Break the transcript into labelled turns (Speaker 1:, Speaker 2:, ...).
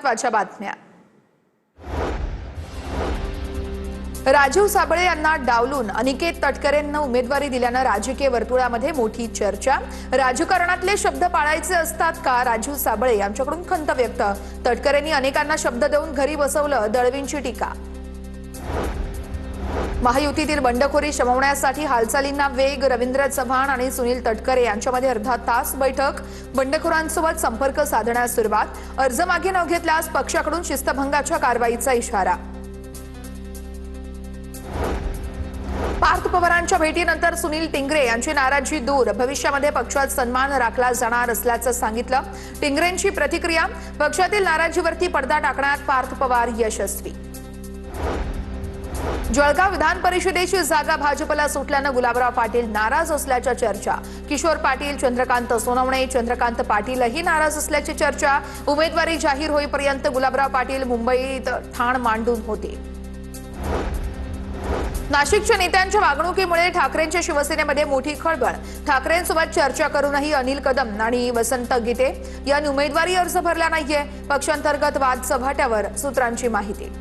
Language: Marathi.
Speaker 1: महत्त्वाच्या बातम्या। राजीव साबळे यांना डावलून अनिकेत तटकरेंना उमेदवारी दिल्याने राजकीय वर्तुळामध्ये मोठी चर्चा। राजकारणातले शब्द पाळायचे असतात का? राजीव साबळे यांच्याकडून खंत व्यक्त। तटकरेंनी अनेकांना शब्द देऊन घरी बसवलं, दळवींची टीका। महायुतीतील बंडखोरी शमवण्यासाठी हालचालींना वेग। रवींद्र चव्हाण आणि सुनील तटकरे यांच्यामध्ये अर्धा तास बैठक। बंडखोरांसोबत संपर्क साधण्यास सुरुवात। अर्ज मागे न घेतल्यास पक्षाकडून शिस्तभंगाच्या कारवाईचा इशारा। पार्थ पवारांच्या भेटीनंतर सुनील टिंगरे यांची नाराजी दूर। भविष्यामध्ये पक्षात सन्मान राखला जाणार असल्याचं सांगितलं। टिंगरेंची प्रतिक्रिया। पक्षातील नाराजीवरती पडदा टाकण्यात पार्थ पवार यशस्वी। जळगाव विधान परिषदेची जागा भाजपला सुटल्याने गुलाबराव पाटील नाराज असल्याच्या चर्चा। किशोर पाटील, चंद्रकांत सोनवणे, चंद्रकांत पाटीलही नाराज असल्याची चर्चा। उमेदवारी जाहीर होईपर्यंत गुलाबराव पाटील मुंबईत ठाण मांडून होते। नाशिकच्या नेत्यांच्या वागणुकीमुळे ठाकरेंच्या शिवसेनेमध्ये मोठी खळबळ। ठाकरेंसोबत चर्चा करूनही अनिल कदम आणि वसंत गीते यांनी उमेदवारी अर्ज भरला नाहीये। पक्षांतर्गत वाद चव्हाट्यावर, सूत्रांची माहिती।